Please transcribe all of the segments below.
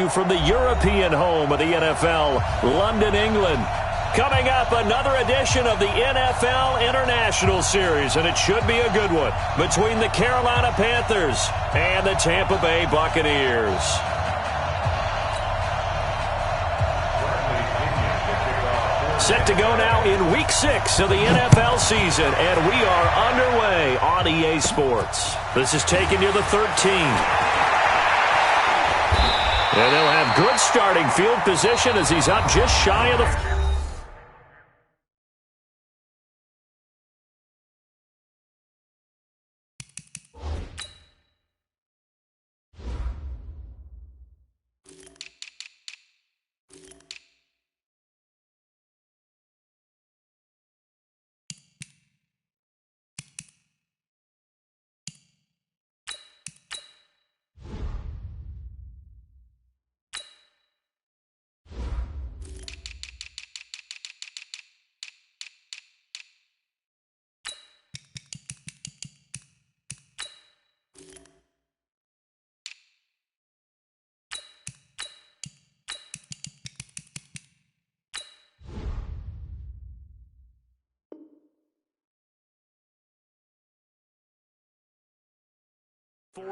you from the European home of the NFL, London, England. Coming up, another edition of the NFL International Series, and it should be a good one, between the Carolina Panthers and the Tampa Bay Buccaneers. Set to go now in Week 6 of the NFL season, and we are underway on EA Sports. This is taking you to 13. And they'll have good starting field position as he's up just shy of the...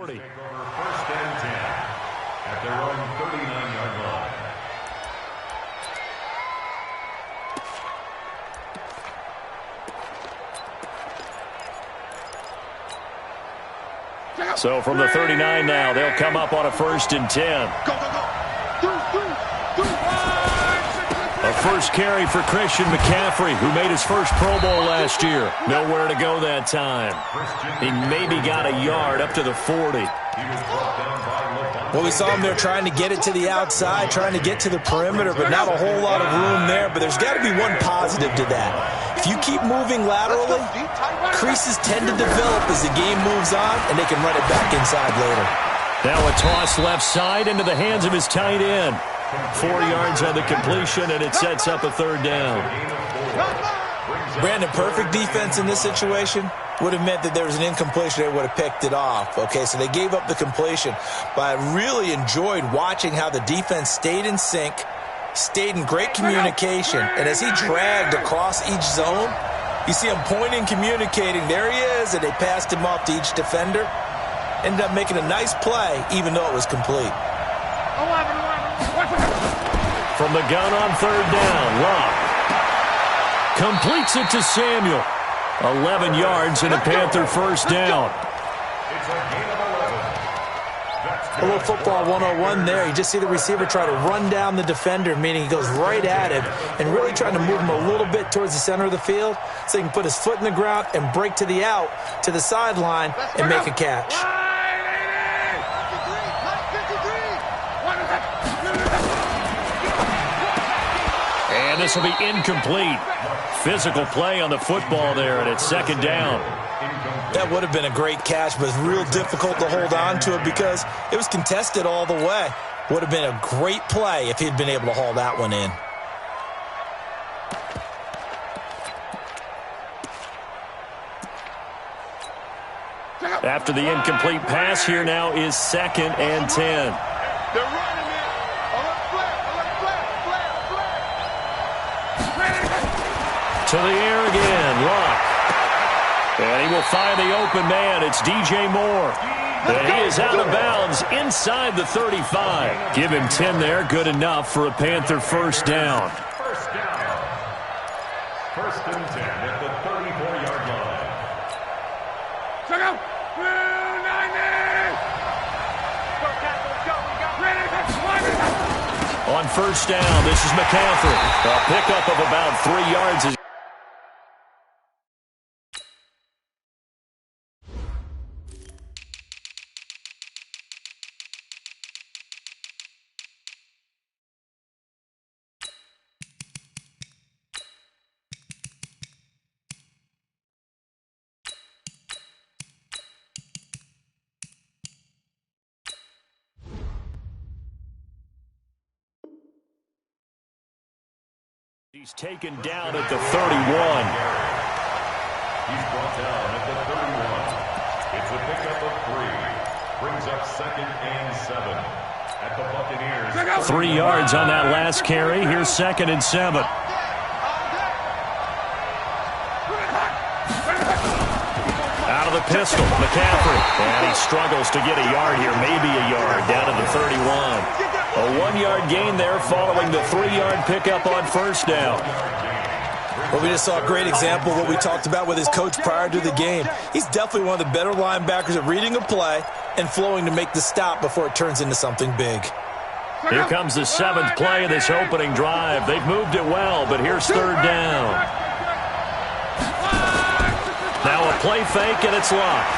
Take over 1st and 10 at their own 39-yard line. So from the 39 now, they'll come up on a 1st and 10. A first carry for Christian McCaffrey, who made his first Pro Bowl last year. Nowhere to go that time. He maybe got a yard up to the 40. Well, we saw him there trying to get it to the outside, trying to get to the perimeter, but not a whole lot of room there. But there's got to be one positive to that. If you keep moving laterally, creases tend to develop as the game moves on, and they can run it back inside later. Now a toss left side into the hands of his tight end. 4 yards on the completion, and it sets up a 3rd down. Brandon, perfect defense in this situation would have meant that there was an incompletion. They would have picked it off. Okay, so they gave up the completion. But I really enjoyed watching how the defense stayed in sync, stayed in great communication, and as he dragged across each zone, you see him pointing, communicating. There he is, and they passed him off to each defender. Ended up making a nice play, even though it was complete. From the gun on 3rd down, Locke completes it to Samuel. 11 yards and a Panther 1st down. A little football 101 there. You just see the receiver try to run down the defender, meaning he goes right at him and really trying to move him a little bit towards the center of the field so he can put his foot in the ground and break to the out, to the sideline, and make a catch. And this will be incomplete. Physical play on the football there, and it's 2nd down. That would have been a great catch, but it's real difficult to hold on to it because it was contested all the way. Would have been a great play if he'd been able to haul that one in. After the incomplete pass, here now is 2nd and 10. To the air again, Locke. And he will find the open man. It's DJ Moore. And he is out of bounds inside the 35. Give him 10 there. Good enough for a Panther 1st down. 1st and 10 at the 34-yard line. Check out. On 1st down, this is McCaffrey. A pickup of about 3 yards. He's taken down at the 31. He's brought down at the 31. It's a pickup of 3. Brings up 2nd and 7 at the Buccaneers. 3 yards on that last carry. Here's 2nd and 7. Out of the pistol, McCaffrey. And he struggles to get a yard here, maybe a yard, down to the 31. A 1-yard gain there following the 3-yard pickup on first down. Well, we just saw a great example of what we talked about with his coach prior to the game. He's definitely one of the better linebackers at reading a play and flowing to make the stop before it turns into something big. Here comes the 7th play of this opening drive. They've moved it well, but here's 3rd down. Now a play fake, and it's locked.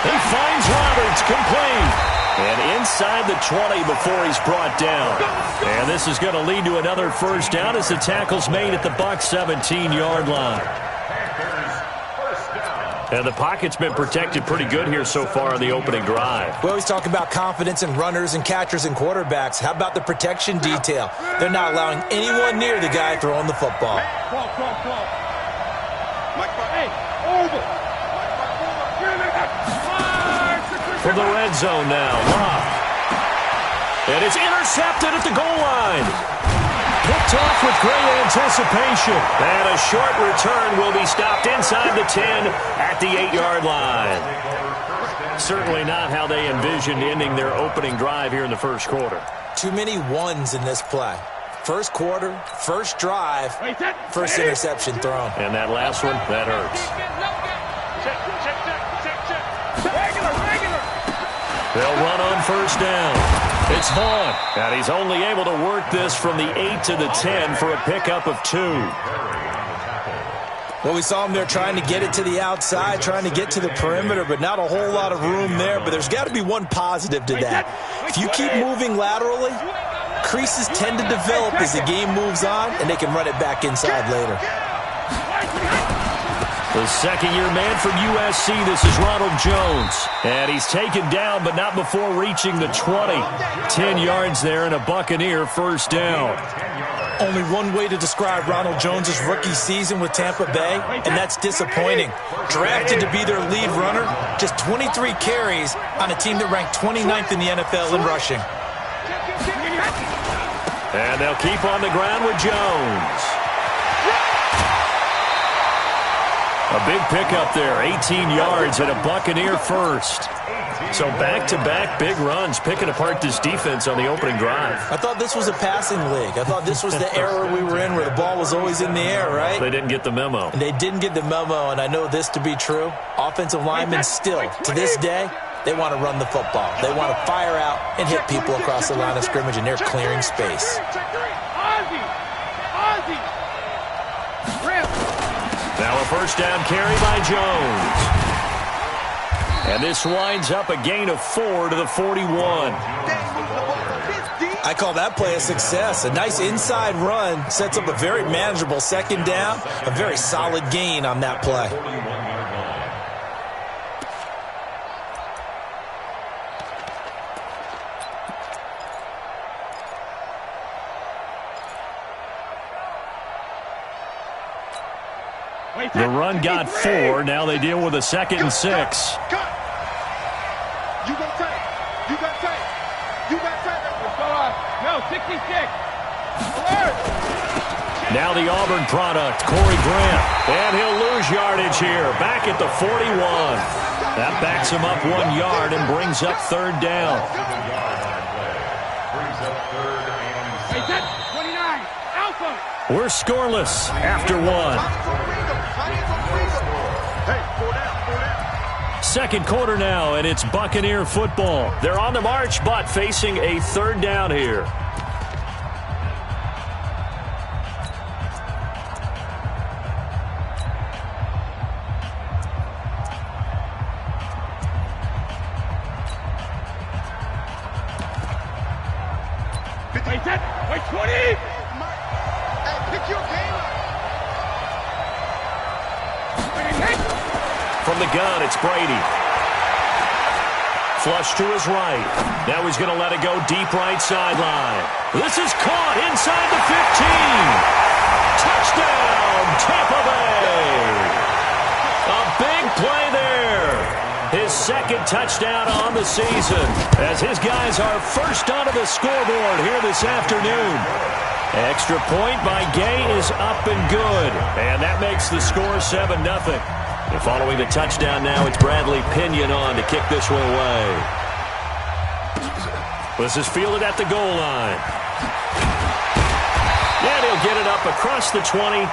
He finds Roberts, complete. And inside the 20 before he's brought down. And this is going to lead to another first down as the tackle's made at the Bucs 17-yard line. And the pocket's been protected pretty good here so far in the opening drive. We always talk about confidence in runners and catchers and quarterbacks. How about the protection detail? They're not allowing anyone near the guy throwing the football. From the red zone now, Locke. And it's intercepted at the goal line. Picked off with great anticipation. And a short return will be stopped inside the 10 at the 8-yard line. Certainly not how they envisioned ending their opening drive here in the first quarter. Too many ones in this play. First quarter, first drive, first interception thrown. And that last one, that hurts. They'll run on first down. It's Vaughn. And he's only able to work this from the 8 to the 10 for a pickup of 2. Well, we saw him there trying to get it to the outside, trying to get to the perimeter, but not a whole lot of room there. But there's got to be one positive to that. If you keep moving laterally, creases tend to develop as the game moves on, and they can run it back inside later. The second-year man from USC, this is Ronald Jones. And he's taken down, but not before reaching the 20. 10 yards there and a Buccaneer first down. Only one way to describe Ronald Jones' rookie season with Tampa Bay, and that's disappointing. Drafted to be their lead runner, just 23 carries on a team that ranked 29th in the NFL in rushing. And they'll keep on the ground with Jones. A big pickup there, 18 yards and a Buccaneer first. So back-to-back big runs, picking apart this defense on the opening drive. I thought this was a passing league. I thought this was the era we were in where the ball was always in the air, right? They didn't get the memo. And they didn't get the memo, and I know this to be true. Offensive linemen still, to this day, they want to run the football. They want to fire out and hit people across the line of scrimmage, and they're clearing space. Now a first down carry by Jones. And this winds up a gain of 4 to the 41. I call that play a success. A nice inside run sets up a very manageable second down. A very solid gain on that play. The run got 4. Now they deal with a 2nd and 6. You got tight. You got tight. You got tight. No, 66. Alert. Now the Auburn product, Corey Grant. And he'll lose yardage here. Back at the 41. That backs him up 1 yard and brings up 3rd down. We're scoreless after 1. Second quarter now, and it's Buccaneer football. They're on the march, but facing a 3rd down here. Wait, 20! Hey, pick your game up! From the gun, it's Brady. Flush to his right. Now he's going to let it go deep right sideline. This is caught inside the 15. Touchdown, Tampa Bay. A big play there. his second touchdown on the season, as his guys are first onto the scoreboard here this afternoon. Extra point by Gay is up and good, and that makes the score 7-0. And following the touchdown now, it's Bradley Pinion on to kick this one away. This is fielded at the goal line. And he'll get it up across the 20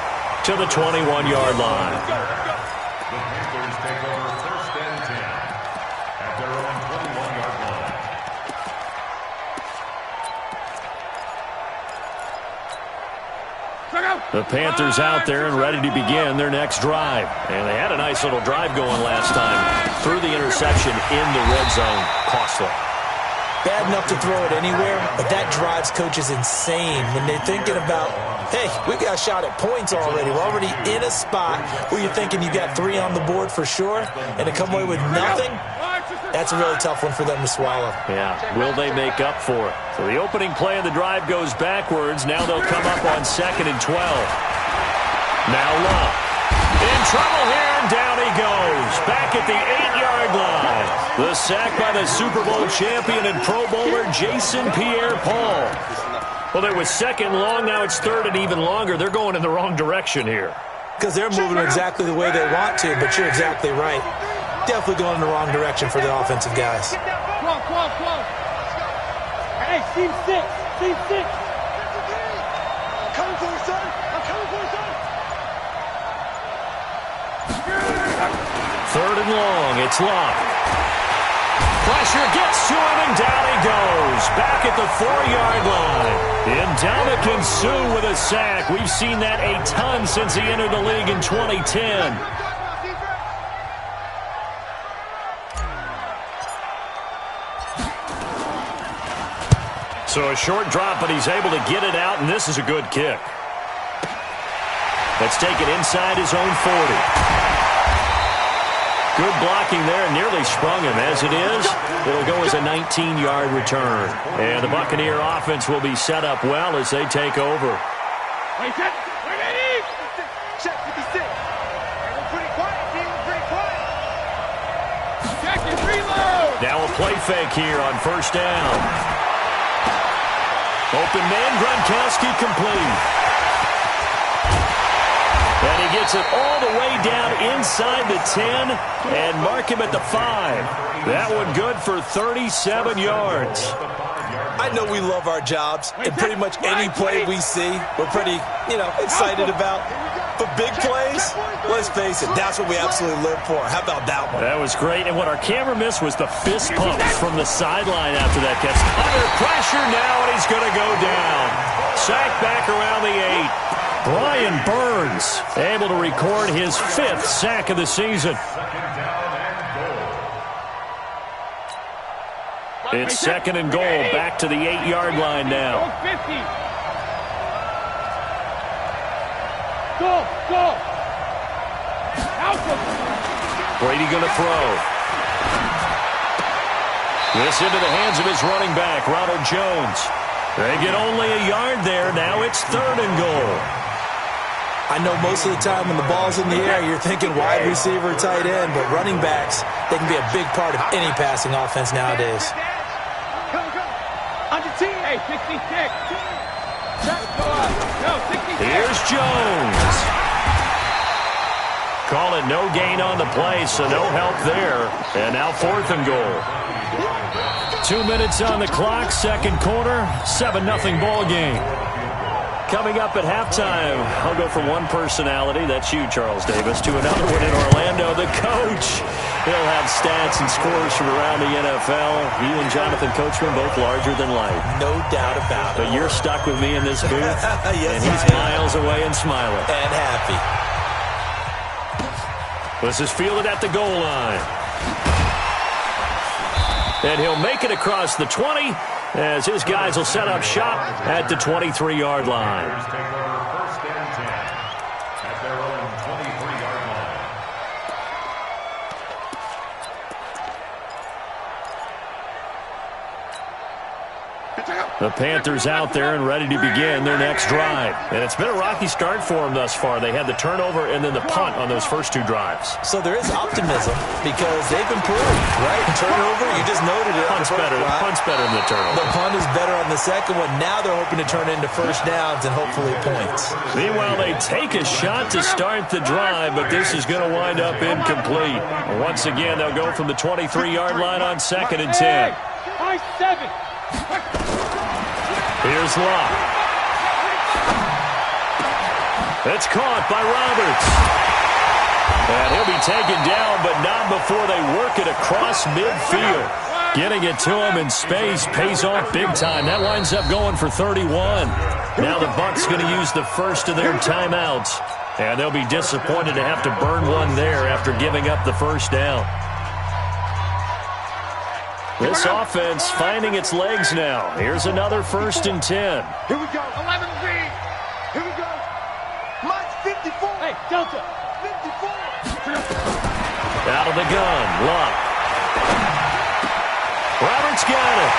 to the 21-yard line. The Panthers take over first and 10 at their own 21-yard line. The Panthers out there and ready to begin their next drive. And they had a nice little drive going last time. Threw the interception in the red zone. Costly. Bad enough to throw it anywhere, but that drives coaches insane when they're thinking about, hey, we got a shot at points already. We're already in a spot where you're thinking you got 3 on the board for sure, and to come away with nothing, that's a really tough one for them to swallow. Yeah, will they make up for it? So the opening play of the drive goes backwards. Now they'll come up on 2nd and 12. Now Love. In trouble here, and down he goes. Back at the 8-yard line. The sack by the Super Bowl champion and Pro Bowler Jason Pierre-Paul. Well, it was 2nd and long. Now it's 3rd and even longer. They're going in the wrong direction here. Because they're moving exactly the way they want to, but you're exactly right. Definitely going in the wrong direction for the offensive guys. Close. Hey, team 6. Coming for you, son. I'm coming for you, son. 3rd and long. It's Love. Pressure gets to him, and down he goes. Back at the 4-yard line. Ndamukong Suh with a sack. We've seen that a ton since he entered the league in 2010. So a short drop, but he's able to get it out, and this is a good kick. Let's take it inside his own 40. Good blocking there, nearly sprung him. As it is, it'll go as a 19-yard return. And the Buccaneer offense will be set up well as they take over. Wait, set. Ready? Check 56. We're pretty quiet, team. We're pretty quiet. Check and reload. Now a play fake here on 1st down. Open man, Gronkowski complete. And he gets it all the way down inside the 10 and mark him at the 5. That one good for 37 yards. I know we love our jobs, and pretty much any play we see, we're pretty, excited about. But big plays, let's face it, that's what we absolutely live for. How about that one? That was great, and what our camera missed was the fist pump from the sideline after that catch. Under pressure now, and he's going to go down. Sacked back around the 8. Brian Burns able to record his 5th sack of the season. It's 2nd and goal, back to the 8-yard line now. Go. Brady going to throw. This into the hands of his running back, Ronald Jones. They get only a yard there. Now it's 3rd and goal. I know most of the time when the ball's in the air, you're thinking wide receiver, tight end, but running backs, they can be a big part of any passing offense nowadays. Go. Under team. Hey, 66. No, 66. Here's Jones. Call it no gain on the play, so no help there. And now 4th and goal. 2 minutes on the clock, 2nd quarter, 7-0 ball game. Coming up at halftime, I'll go from one personality, that's you, Charles Davis, to another one in Orlando, the coach. He'll have stats and scores from around the NFL. You and Jonathan Coachman, both larger than life. No doubt about it. But you're stuck with me in this booth, yes, and he's miles away and smiling. And happy. This is fielded at the goal line. And he'll make it across the 20 as his guys will set up shop at the 23-yard line. Take over first and 10 at their own 23-yard line. The Panthers out there and ready to begin their next drive. And it's been a rocky start for them thus far. They had the turnover and then the punt on those first two drives. So there is optimism because they've improved, right? Turnover, you just noted it. Punt's better than the turnover. The punt is better on the second one. Now they're hoping to turn into first downs and hopefully points. Meanwhile, they take a shot to start the drive, but this is going to wind up incomplete. Once again, they'll go from the 23-yard line on 2nd and 10. Here's Locke. It's caught by Roberts. And he'll be taken down, but not before they work it across midfield. Getting it to him in space pays off big time. That winds up going for 31. Now the Bucs going to use the first of their timeouts. And they'll be disappointed to have to burn one there after giving up the first down. This offense finding its legs now. Here's another 1st and 10. Here we go. 11 V. Here we go. Mike 54. Hey, Delta. 54. Out of the gun. Locke. Roberts got it.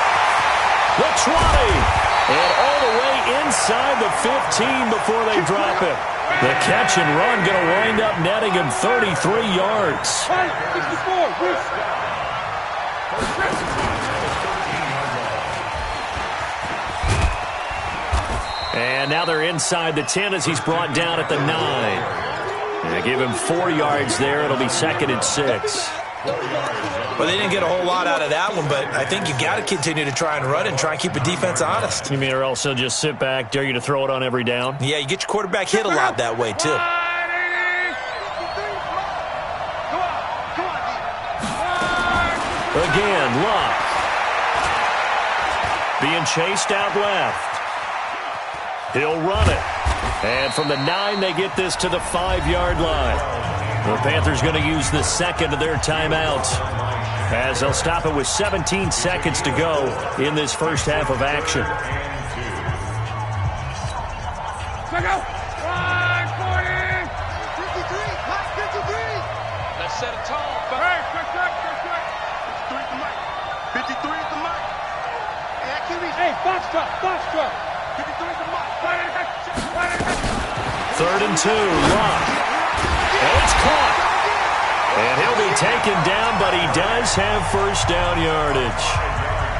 The 20. And all the way inside the 15 before they drop it. The catch and run going to wind up netting him 33 yards. 64. And now they're inside the 10 as he's brought down at the 9. They give him 4 yards there. It'll be 2nd and 6. Well, they didn't get a whole lot out of that one, but I think you got to continue to try and run and try and keep the defense honest. You mean or else they'll just sit back, dare you to throw it on every down? Yeah, you get your quarterback hit a lot that way, too. Again, Locke. Being chased out left. He'll run it. And from the 9, they get this to the 5-yard line. The Panthers going to use the second of their timeouts as they'll stop it with 17 seconds to go in this first half of action. Let's set a tone. Hey, quick. 53 is the mic. Hey, box truck. 53 is the mic. 3rd and 2, Locke. And it's caught. And he'll be taken down, but he does have first down yardage.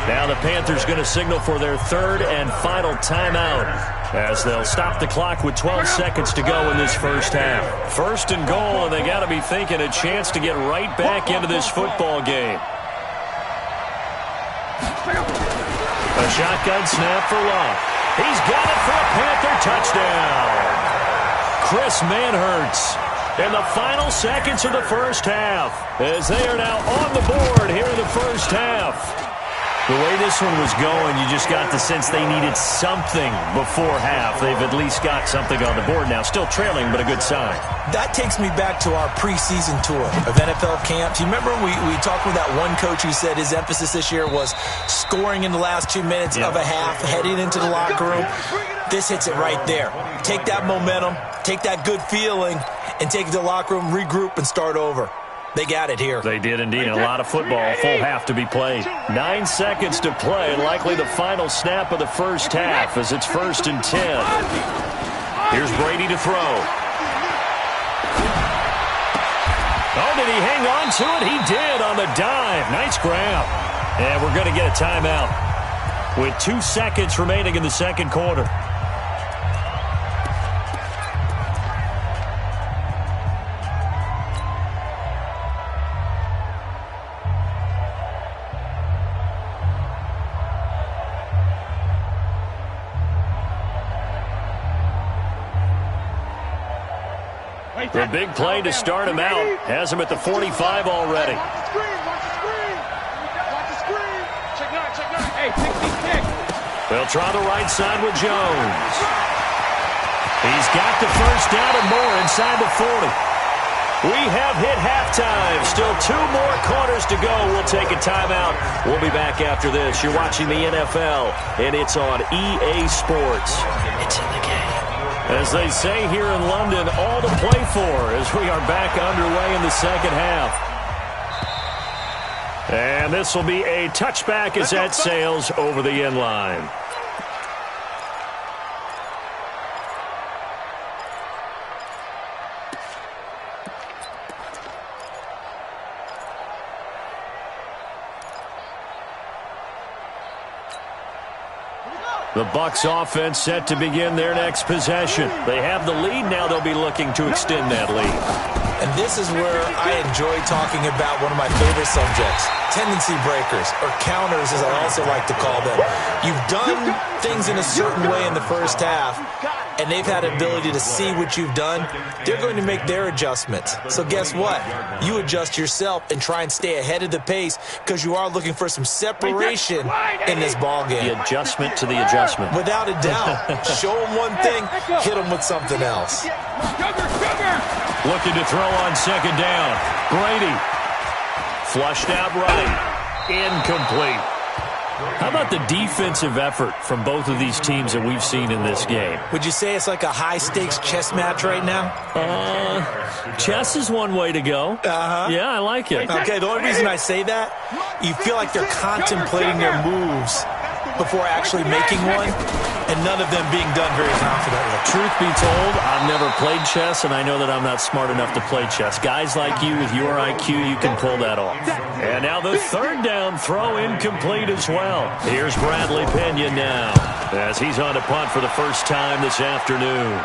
Now the Panthers going to signal for their 3rd and final timeout as they'll stop the clock with 12 seconds to go in this first half. 1st and goal, and they got to be thinking a chance to get right back into this football game. A shotgun snap for Locke. He's got it for a Panther touchdown. Chris Manhertz in the final seconds of the first half as they are now on the board here in the first half. The way this one was going, you just got the sense they needed something before half. They've at least got something on the board now. Still trailing, but a good sign. That takes me back to our preseason tour of NFL camps. You remember we talked with that one coach who said his emphasis this year was scoring in the last 2 minutes of a half, heading into the locker room. This hits it right there. Take that momentum, take that good feeling, and take it to the locker room, regroup, and start over. They got it here. They did indeed. And a lot of football, full half to be played. 9 seconds to play, likely the final snap of the first half as it's 1st and 10. Here's Brady to throw. Oh, did he hang on to it? He did on the dive. Nice grab. And we're going to get a timeout with 2 seconds remaining in the second quarter. The big play to start him out has him at the 45 already. Watch the screen. Check 9. Hey, pick. They'll try the right side with Jones. He's got the first down and more inside the 40. We have hit halftime. Still 2 more quarters to go. We'll take a timeout. We'll be back after this. You're watching the NFL, and it's on EA Sports. It's in the game. As they say here in London, all to play for as we are back underway in the second half. And this will be a touchback as that sails over the end line. The Bucs offense set to begin their next possession. They have the lead now. They'll be looking to extend that lead. And this is where I enjoy talking about one of my favorite subjects, tendency breakers, or counters as I also like to call them. You've done things in a certain way in the first half, and they've had the ability to see what you've done. They're going to make their adjustments. So guess what? You adjust yourself and try and stay ahead of the pace because you are looking for some separation in this ballgame. The adjustment to the adjustment. Without a doubt. Show them one thing, hit them with something else. Looking to throw on second down. Brady. Flushed out running. Incomplete. How about the defensive effort from both of these teams that we've seen in this game? Would you say it's like a high-stakes chess match right now? Chess is one way to go. Yeah, I like it. Okay, the only reason I say that, you feel like they're contemplating their moves before actually making one, and none of them being done very confidently. Truth be told, I've never played chess, and I know that I'm not smart enough to play chess. Guys like you with your IQ, you can pull that off. And now the third down throw incomplete as well. Here's Bradley Pena now as he's on to punt for the first time this afternoon.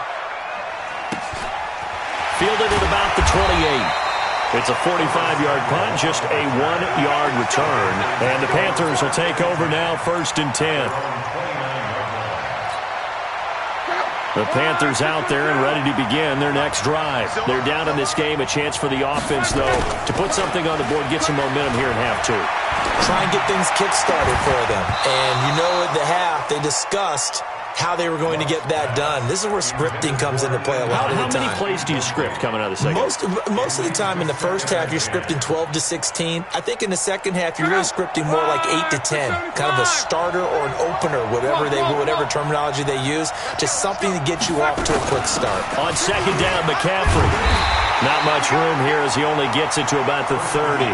Fielded at about the 28. It's a 45-yard punt, just a 1-yard return. And the Panthers will take over now, 1st and 10. The Panthers out there and ready to begin their next drive. They're down in this game. A chance for the offense, though, to put something on the board, get some momentum here in half two. Try and get things kick-started for them. And you know at the half, they discussed how they were going to get that done. This is where scripting comes into play a lot of the time. How many plays do you script coming out of the second? Most of the time in the first half, you're scripting 12 to 16. I think in the second half, you're really scripting more like 8 to 10. Kind of a starter or an opener, whatever terminology they use. Just something to get you off to a quick start. On second down, McCaffrey. Not much room here as he only gets it to about the 30.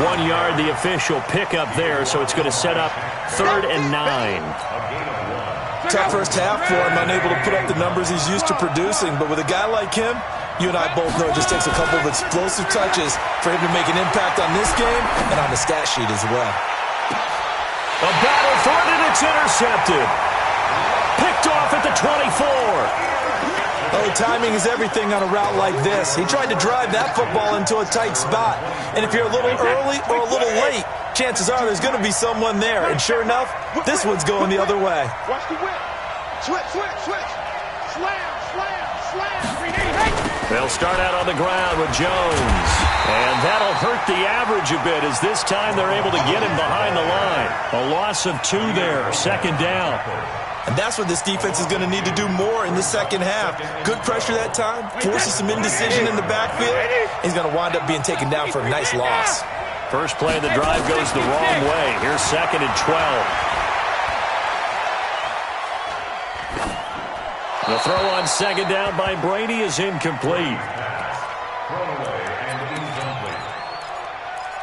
1 yard, the official pickup there, so it's going to set up 3rd and 9. Tough first half for him, unable to put up the numbers he's used to producing. But with a guy like him, you and I both know it just takes a couple of explosive touches for him to make an impact on this game and on the stat sheet as well. A battle for it, and it's intercepted. Picked off at the 24. Oh, timing is everything on a route like this. He tried to drive that football into a tight spot. And if you're a little early or a little late, chances are there's going to be someone there. And sure enough, this one's going the other way. Watch the whip. Switch. Slam. They'll start out on the ground with Jones. And that'll hurt the average a bit as this time they're able to get him behind the line. A loss of 2 there, 2nd down. And that's what this defense is going to need to do more in the second half. Good pressure that time, forces some indecision in the backfield. He's going to wind up being taken down for a nice loss. First play of the drive goes the wrong way. Here's 2nd and 12. The throw on second down by Brady is incomplete. Thrown away and incomplete.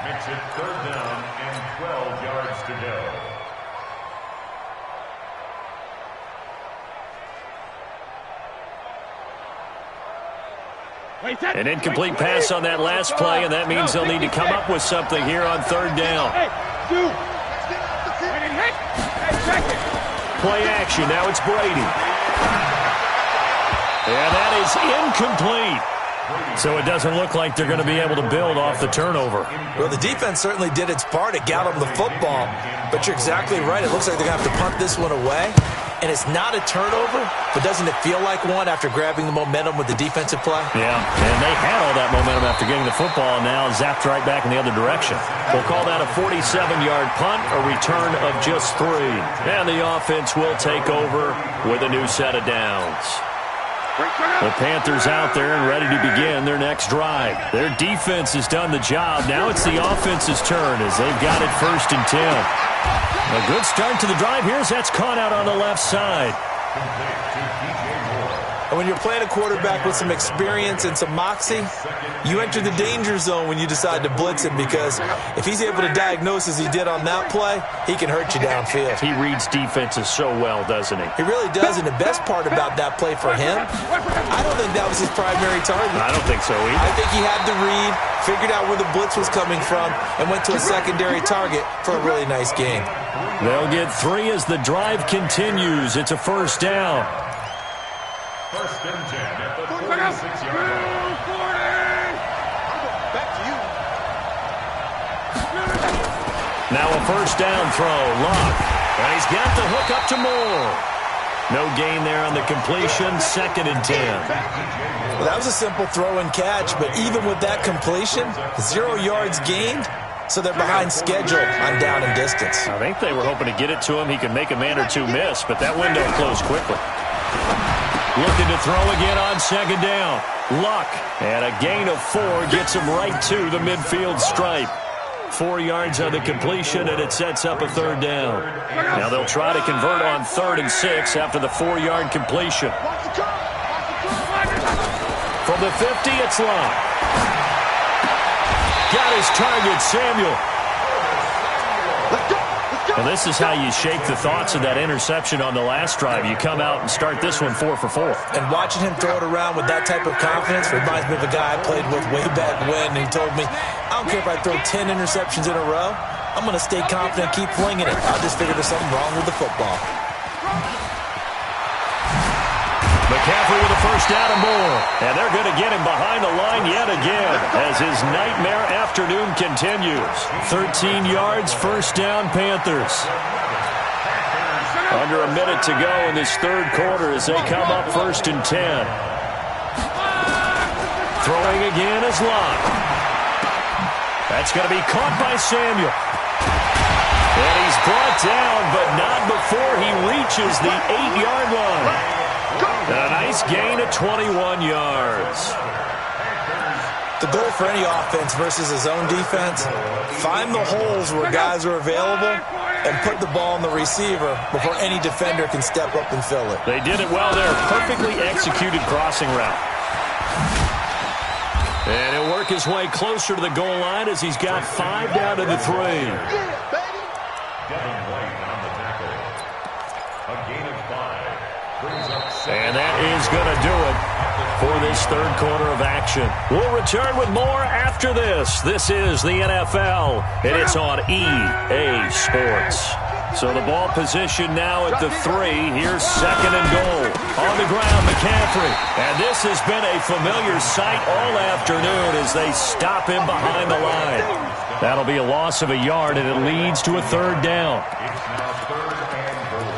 Makes it 3rd down and 12 yards to go. An incomplete pass on that last play, and that means they'll need to come up with something here on 3rd down. Play action. Now it's Brady. And that is incomplete. So it doesn't look like they're going to be able to build off the turnover. Well, the defense certainly did its part. It got them the football. But you're exactly right. It looks like they're going to have to punt this one away. And it's not a turnover, but doesn't it feel like one after grabbing the momentum with the defensive play? Yeah, and they had all that momentum after getting the football, and now zapped right back in the other direction. We'll call that a 47-yard punt, a return of just 3. And the offense will take over with a new set of downs. The Panthers out there and ready to begin their next drive. Their defense has done the job. Now it's the offense's turn as they've got it 1st and 10. A good start to the drive here as that's caught out on the left side. And when you're playing a quarterback with some experience and some moxie, you enter the danger zone when you decide to blitz him, because if he's able to diagnose as he did on that play, he can hurt you downfield. He reads defenses so well, doesn't he? He really does, and the best part about that play for him, I don't think that was his primary target. I don't think so either. I think he had the read, figured out where the blitz was coming from, and went to a secondary target for a really nice gain. They'll get 3 as the drive continues. It's a first down. First and 10 at the 46-yard line. Back to you. Now a first down throw. Luck. And he's got the hook up to Moore. No gain there on the completion. 2nd and 10. Well, that was a simple throw and catch, but even with that completion, 0 yards gained, so they're behind schedule on down and distance. I think they were hoping to get it to him. He could make a man or two miss, but that window closed quickly. Looking to throw again on 2nd down. Luck. And a gain of 4 gets him right to the midfield stripe. 4 yards on the completion, and it sets up a 3rd down. Now they'll try to convert on 3rd and 6 after the 4-yard completion. From the 50, it's Luck. Got his target, Samuel. Well, this is how you shake the thoughts of that interception on the last drive. You come out and start this one 4 for 4. And watching him throw it around with that type of confidence reminds me of a guy I played with way back when, and he told me, I don't care if I throw 10 interceptions in a row, I'm going to stay confident and keep flinging it. I just figured there's something wrong with the football. McCaffrey with a first down and more. And they're going to get him behind the line yet again as his nightmare afternoon continues. 13 yards, first down, Panthers. Under a minute to go in this 3rd quarter as they come up 1st and 10. Throwing again is Luck. That's going to be caught by Samuel. And he's brought down, but not before he reaches the 8-yard line. A nice gain of 21 yards. The goal for any offense versus his own defense, find the holes where guys are available and put the ball on the receiver before any defender can step up and fill it. They did it well there. Perfectly executed crossing route. And he'll work his way closer to the goal line as he's got 5 down to the 3. And that is going to do it for this 3rd quarter of action. We'll return with more after this. This is the NFL, and it's on EA Sports. So the ball position now at the 3. Here's 2nd and goal. On the ground, McCaffrey. And this has been a familiar sight all afternoon as they stop him behind the line. That'll be a loss of a yard, and it leads to a 3rd down. It's now 3rd and goal.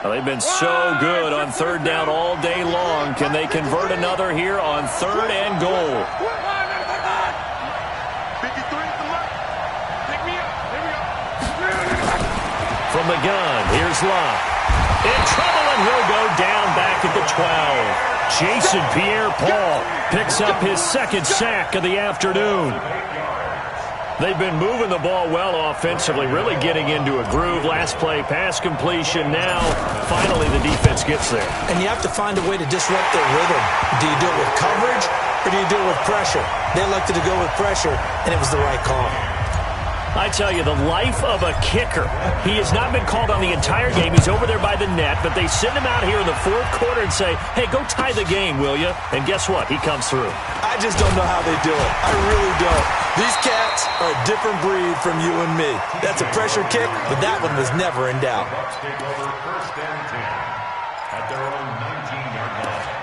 Well, they've been so good on 3rd down all day long. Can they convert another here on 3rd and goal? From the gun, here's Luck. In trouble, and he'll go down back at the 12. Jason Pierre-Paul picks up his 2nd sack of the afternoon. They've been moving the ball well offensively, really getting into a groove. Last play, pass completion. Now, finally, the defense gets there. And you have to find a way to disrupt their rhythm. Do you do it with coverage, or do you do it with pressure? They elected to go with pressure, and it was the right call. I tell you, the life of a kicker. He has not been called on the entire game. He's over there by the net, but they send him out here in the 4th quarter and say, hey, go tie the game, will you? And guess what? He comes through. I just don't know how they do it. I really don't. These cats are a different breed from you and me. That's a pressure kick, but that one was never in doubt. Bucks take over 1st and 10 at their own 19-yard line.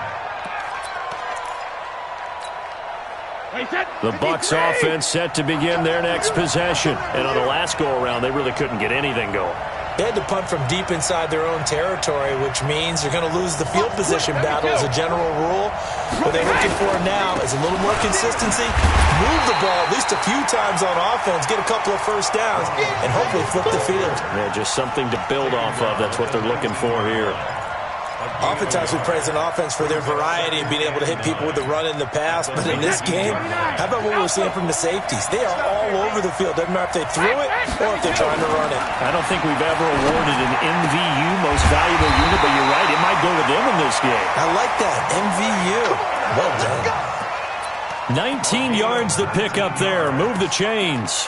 The Bucs offense set to begin their next possession. And on the last go-around, they really couldn't get anything going. They had to punt from deep inside their own territory, which means you're going to lose the field position battle as a general rule. What they're looking for now is a little more consistency, move the ball at least a few times on offense, get a couple of first downs, and hopefully flip the field. Yeah, just something to build off of. That's what they're looking for here. Oftentimes we praise an offense for their variety and being able to hit people with the run in the pass, but in this game, how about what we're seeing from the safeties? They are all over the field. Doesn't matter if they threw it or if they're trying to run it. I don't think we've ever awarded an MVU, most valuable unit, but you're right, it might go to them in this game. I like that, MVU. Well done. 19 yards to pick up there. Move the chains.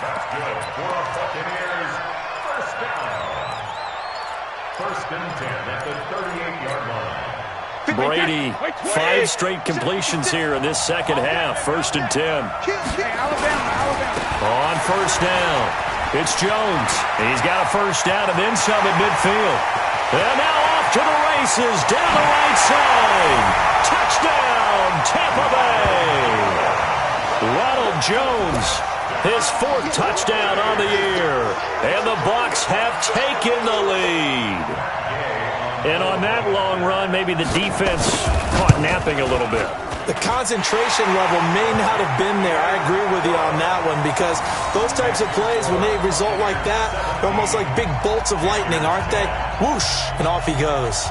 First and 10 at the 38-yard line. Brady, 5 straight completions here in this second half. First and 10. On first down, it's Jones. He's got a first down and then some at midfield. And now off to the races down the right side. Touchdown, Tampa Bay. Ronald Jones, his 4th touchdown on the year. And the Bucs have taken the lead. And on that long run, maybe the defense caught napping a little bit. The concentration level may not have been there. I agree with you on that one because those types of plays, when they result like that, they're almost like big bolts of lightning, aren't they? Whoosh, and off he goes.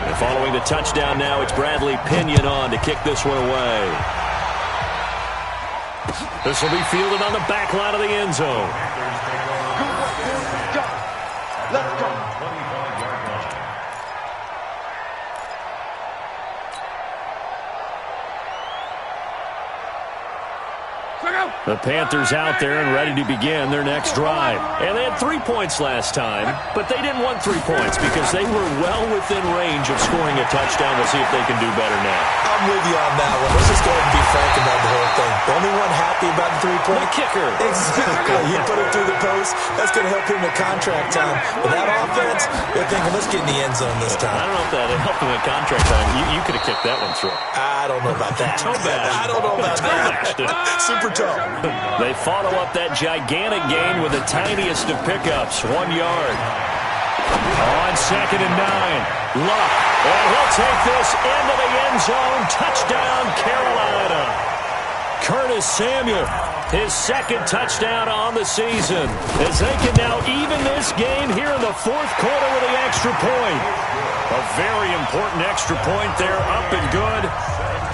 And following the touchdown now, it's Bradley Pinion on to kick this one away. This will be fielded on the back line of the end zone. Let's go. The Panthers out there and ready to begin their next drive. And they had 3 points last time, but they didn't want 3 points because they were well within range of scoring a touchdown. We'll see if they can do better now. I'm with you on that one. Let's just go ahead and be frank about the whole thing. The only one happy about the 3-point? The kicker. Exactly. He put it through the post. That's going to help him at contract time. But that offense, they're thinking, let's get in the end zone this time. I don't know if that helped him at contract time. You could have kicked that one through. I don't know about that. I don't know about that. Super tough. They follow up that gigantic gain with the tiniest of pickups, 1 yard. On second and 9, Luck, and he'll take this into the end zone. Touchdown, Carolina. Curtis Samuel, his 2nd touchdown on the season, as they can now even this game here in the 4th quarter with the extra point. A very important extra point there, up and good.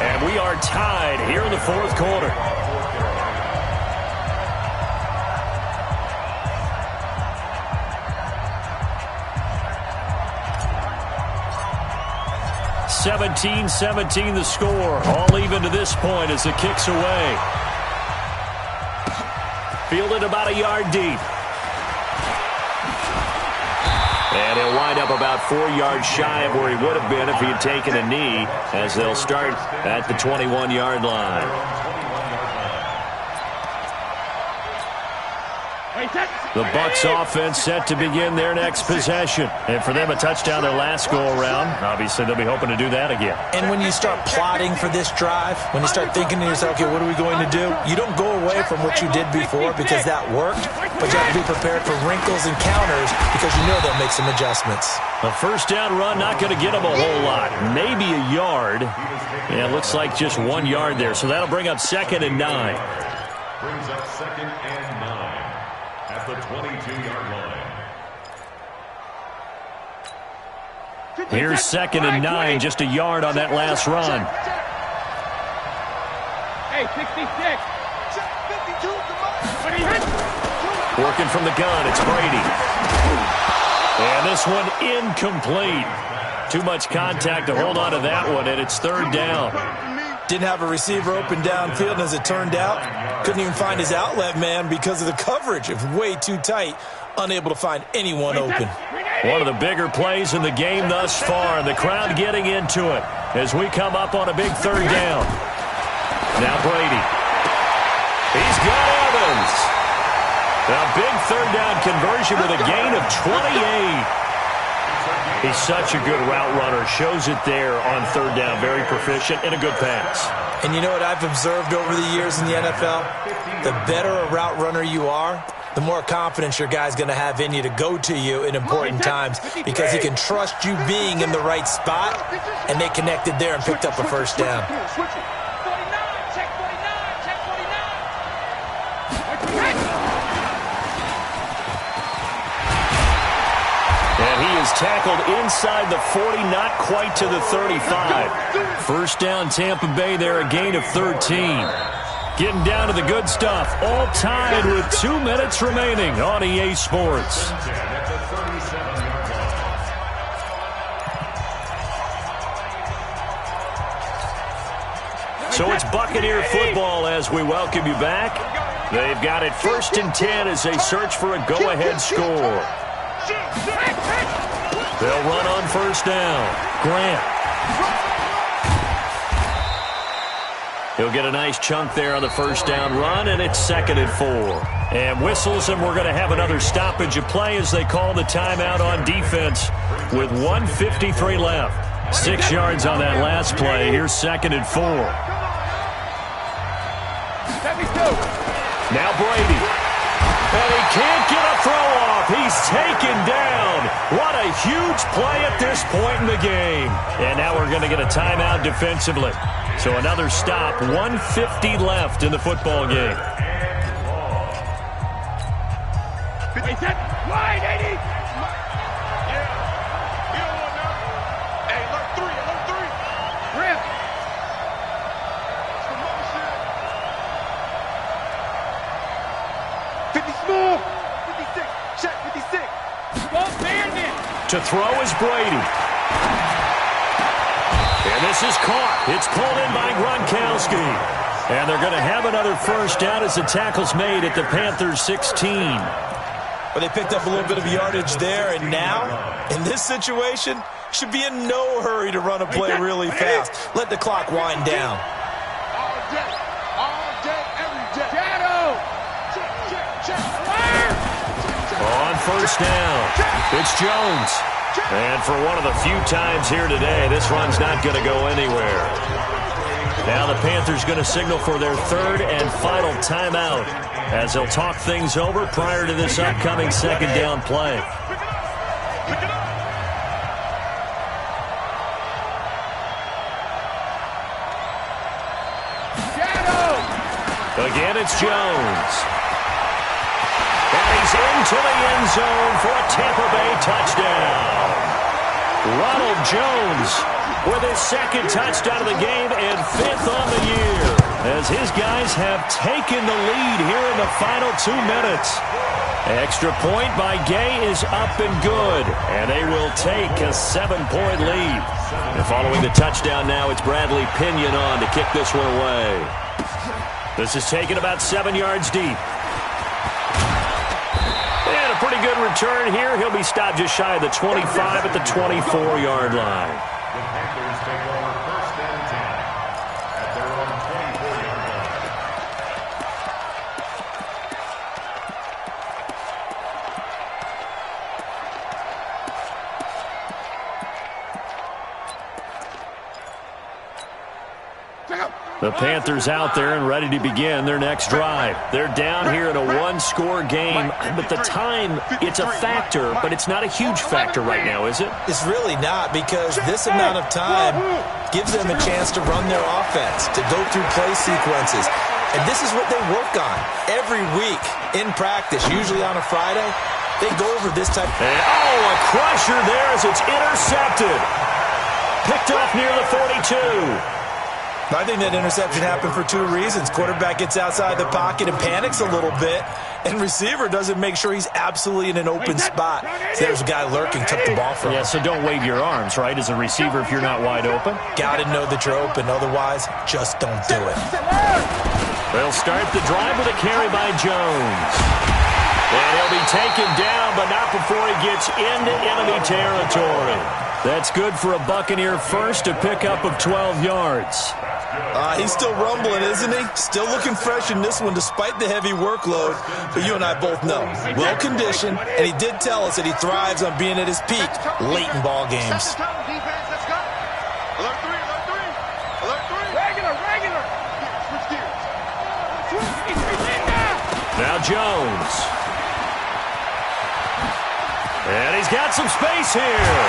And we are tied here in the 4th quarter. (17-17) the score. All even to this point as the kick's away. Fielded about a yard deep. And he'll wind up about 4 yards shy of where he would have been if he had taken a knee, as they'll start at the 21-yard line. The Bucs offense set to begin their next possession. And for them, a touchdown their last go-around. Obviously, they'll be hoping to do that again. And when you start plotting for this drive, when you start thinking to yourself, okay, what are we going to do? You don't go away from what you did before because that worked, but you have to be prepared for wrinkles and counters because you know they'll make some adjustments. A first down run, not going to get them a whole lot. Maybe a yard. Yeah, it looks like just 1 yard there. So that'll bring up second and 9. Brings up second and 9 at the 22-yard line. Here's second and 9, just a yard on that last run. Hey, 66. 52, come on. Working from the gun, it's Brady. And this one incomplete. Too much contact to hold on to that one, and it's 3rd down. Didn't have a receiver open downfield, and as it turned out, couldn't even find his outlet man because of the coverage. It was way too tight, unable to find anyone open. One of the bigger plays in the game thus far, and the crowd getting into it as we come up on a big 3rd down. Now Brady. He's got Evans. A big 3rd down conversion with a gain of 28. He's such a good route runner. Shows it there on 3rd down. Very proficient and a good pass. And you know what I've observed over the years in the NFL? The better a route runner you are, the more confidence your guy's going to have in you to go to you in important times because he can trust you being in the right spot, and they connected there and picked up a first down. is tackled inside the 40, not quite to the 35. First down, Tampa Bay there, a gain of 13. Getting down to the good stuff, all tied with 2 minutes remaining on EA Sports. So it's Buccaneer football as we welcome you back. They've got it 1st and 10 as they search for a go-ahead score. They'll run on 1st down. Grant. He'll get a nice chunk there on the 1st down run, and it's 2nd and 4. And whistles, and we're going to have another stoppage of play as they call the timeout on defense with 1:53 left. 6 yards on that last play. Here's 2nd and 4. Now Brady. And he can't get a throw off. He's taken down. What a huge play at this point in the game. And now we're going to get a timeout defensively. So another stop. 1:50 left in the football game. Wide, 80. To throw is Brady. And this is caught. It's pulled in by Gronkowski. And they're going to have another 1st down as the tackle's made at the Panthers' 16. Well, they picked up a little bit of yardage there, and now, in this situation, should be in no hurry to run a play really fast. Let the clock wind down. All day, every day. Shadow. On 1st down, it's Jones. And for one of the few times here today, this run's not going to go anywhere. Now the Panthers going to signal for their 3rd and final timeout as they'll talk things over prior to this upcoming 2nd down play. Again, it's Jones. And he's into the end zone for a Tampa Bay touchdown. Ronald Jones with his 2nd touchdown of the game and 5th on the year as his guys have taken the lead here in the final 2 minutes. Extra point by Gay is up and good, and they will take a 7-point lead. And following the touchdown now, it's Bradley Pinion on to kick this one away. This is taken about 7 yards deep. And a pretty good return here. He'll be stopped just shy of the 25 at the 24-yard line. The Panthers take over 1st and 10 at their own 24-yard line. The Panthers out there and ready to begin their next drive. They're down here in a 1-score game, but the time, it's a factor, but it's not a huge factor right now, is it? It's really not, because this amount of time gives them a chance to run their offense, to go through play sequences. And this is what they work on every week in practice, usually on a Friday. They go over this type. And, a crusher there as it's intercepted. Picked off near the 42. I think that interception happened for 2 reasons. Quarterback gets outside the pocket and panics a little bit, and receiver doesn't make sure he's absolutely in an open spot. So there's a guy lurking, took the ball from him. Yeah, so don't wave your arms, right, as a receiver if you're not wide open. Got to know that you're open. Otherwise, just don't do it. They'll start the drive with a carry by Jones. And he'll be taken down, but not before he gets into enemy territory. That's good for a Buccaneer first, a pickup of 12 yards. He's still rumbling, isn't he? Still looking fresh in this one despite the heavy workload. But you and I both know, well-conditioned, and he did tell us that he thrives on being at his peak late in ball games. Alert 3, alert 3. Alert 3. Regular. Switch gears. Now Jones. And he's got some space here.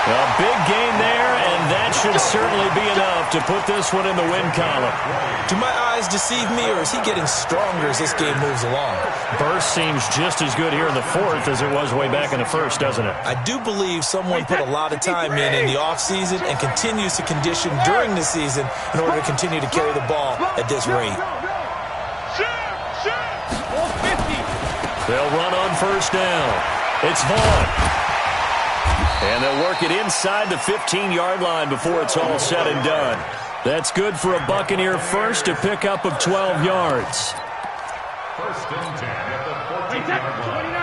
A big game there, and that should certainly be enough to put this one in the win column. Do my eyes deceive me, or is he getting stronger as this game moves along? Burst seems just as good here in the fourth as it was way back in the first, doesn't it? I do believe someone put a lot of time in the offseason and continues to condition during the season in order to continue to carry the ball at this rate. They'll run on first down. It's Vaughn. And they'll work it inside the 15-yard line before it's all said and done. That's good for a Buccaneer first, a pickup of 12 yards. First and 10 at the 14-yard line.